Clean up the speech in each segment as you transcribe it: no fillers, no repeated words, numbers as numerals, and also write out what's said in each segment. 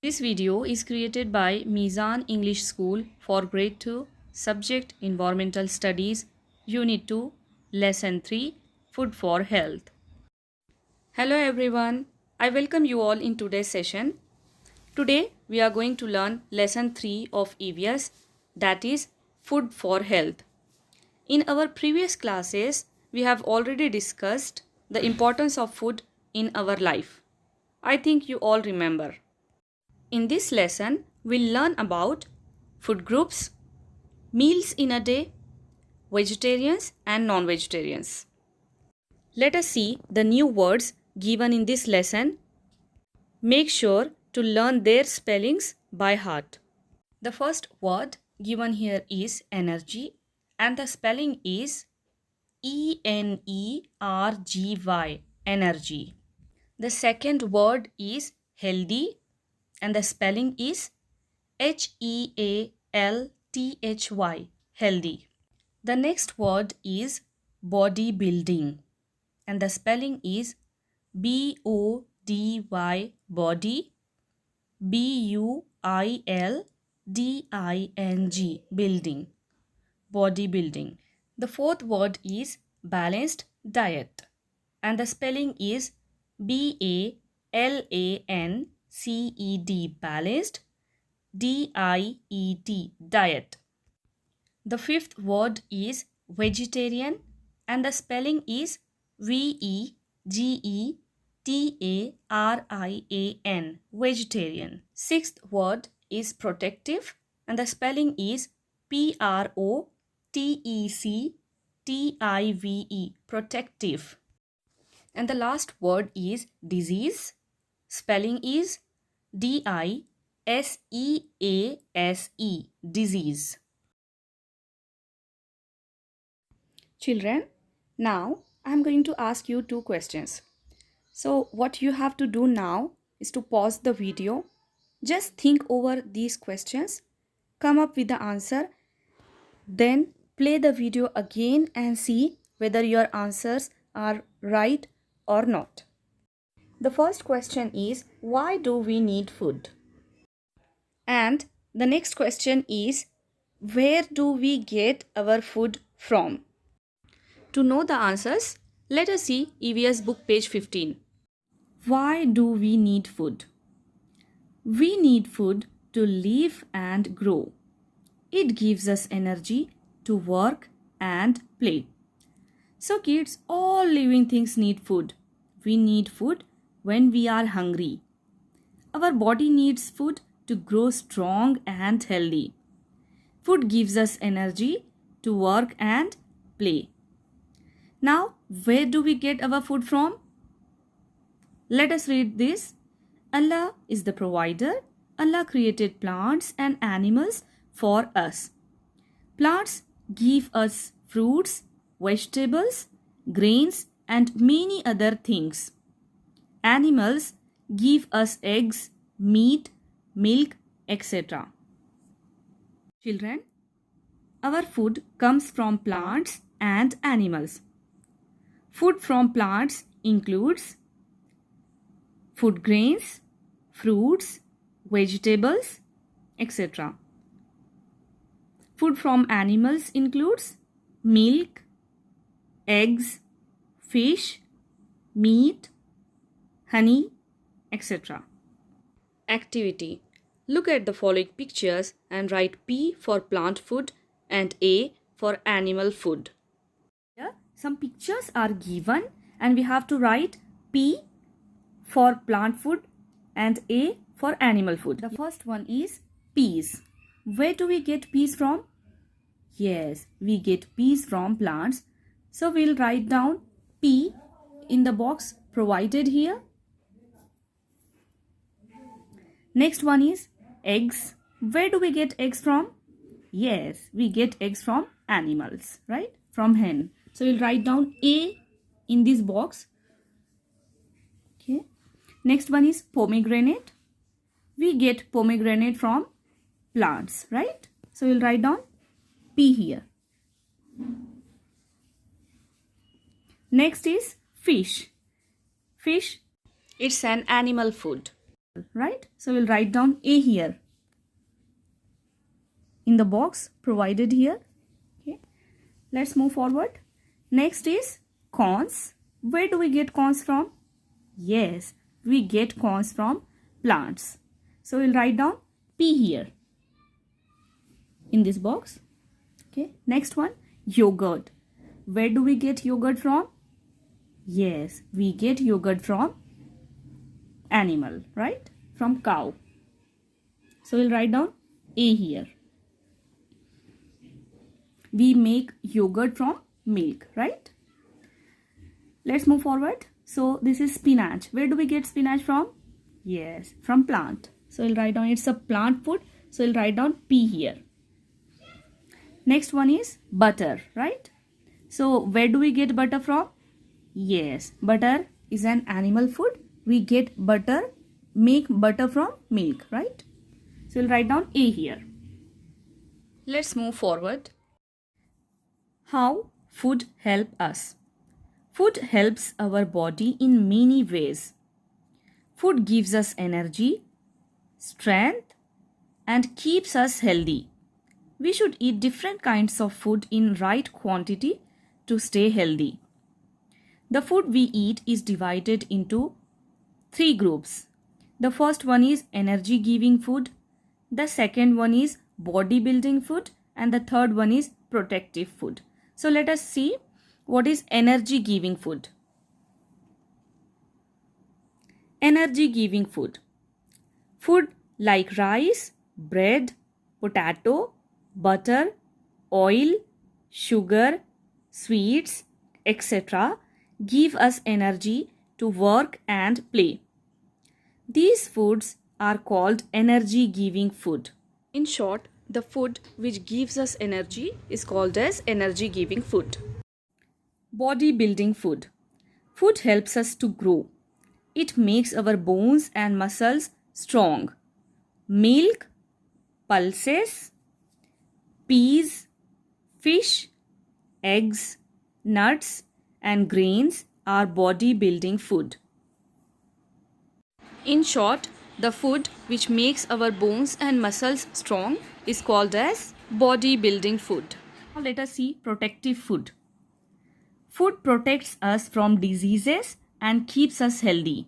This video is created by Mizan English School for Grade 2, Subject Environmental Studies, Unit 2, Lesson 3, Food for Health. Hello everyone, I welcome you all in today's session. Today we are going to learn Lesson 3 of EVS, that is Food for Health. In our previous classes, we have already discussed the importance of food in our life. I think you all remember. In this lesson, we'll learn about food groups, meals in a day, vegetarians and non-vegetarians. Let us see the new words given in this lesson. Make sure to learn their spellings by heart. The first word given here is energy and the spelling is E-N-E-R-G-Y, energy. The second word is healthy and the spelling is H-E-A-L-T-H-Y, healthy. The next word is bodybuilding and the spelling is B-O-D-Y, body, B-U-I-L-D-I-N-G, building, bodybuilding. The fourth word is balanced diet and the spelling is B-A-L-A-N-C-E-D, balanced, D-I-E-T, diet. The fifth word is vegetarian and the spelling is V-E-G-E-T-A-R-I-A-N, vegetarian. Sixth word is protective and the spelling is P-R-O-T-E-C-T-I-V-E, protective. And the last word is disease. Spelling is D-I-S-E-A-S-E, disease. Children, now I am going to ask you two questions. So what you have to do now is to pause the video. Just think over these questions, come up with the answer, then play the video again and see whether your answers are right or not. The first question is, why do we need food? And the next question is, where do we get our food from? To know the answers, let us see EVS book page 15. Why do we need food? We need food to live and grow. It gives us energy to work and play. So kids, all living things need food. We need food when we are hungry. Our body needs food to grow strong and healthy. Food gives us energy to work and play. Now, where do we get our food from? Let us read this. Allah is the provider. Allah created plants and animals for us. Plants give us fruits, vegetables, grains, and many other things. Animals give us eggs, meat, milk, etc. Children, our food comes from plants and animals. Food from plants includes food grains, fruits, vegetables, etc. Food from animals includes milk, eggs, fish, meat, honey, etc. Activity. Look at the following pictures and write P for plant food and A for animal food. Here, some pictures are given and we have to write P for plant food and A for animal food. The first one is peas. Where do we get peas from? Yes, we get peas from plants. So we'll write down P in the box provided here. Next one is eggs. Where do we get eggs from? Yes, we get eggs from animals, right? From hen. So we'll write down A in this box. Okay. Next one is pomegranate. We get pomegranate from plants, right? So we'll write down P here. Next is fish. Fish, it's an animal food. right? So we'll write down A here in the box provided here. Okay, let's move forward. Next is corns. Where do we get corns from? Yes, we get corns from plants. So we'll write down P here in this box. Okay, next one, yogurt. Where do we get yogurt from? Yes, we get yogurt from animal, right? From cow. So we'll write down A here. We make yogurt from milk, right? Let's move forward. So this is spinach. Where do we get spinach from? Yes, from plant. So we'll write down it's a plant food. So we'll write down P here. Next one is butter, right? So where do we get butter from? Yes, butter is an animal food. We get butter, make butter from milk, right? So we'll write down A here. Let's move forward. How food help us? Food helps our body in many ways. Food gives us energy, strength, and keeps us healthy. We should eat different kinds of food in right quantity to stay healthy. The food we eat is divided into 3 groups. The first one is energy giving food, the second one is body building food, and the third one is protective food. So let us see what is energy giving food. Energy giving food. Food like rice, bread, potato, butter, oil, sugar, sweets, etc. give us energy to work and play. These foods are called energy giving food. In short, the food which gives us energy is called as energy giving food. Body building food. Food helps us to grow. It makes our bones and muscles strong. Milk, pulses, peas, fish, eggs, nuts, and grains are body building food. In short, the food which makes our bones and muscles strong is called as body building food. Now let us see protective food. Food protects us from diseases and keeps us healthy.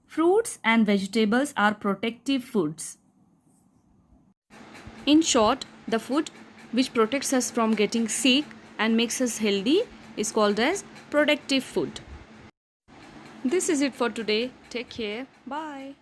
Fruits and vegetables are protective foods. In short, the food which protects us from getting sick and makes us healthy is called as protective food. This is it for today. Take care. Bye.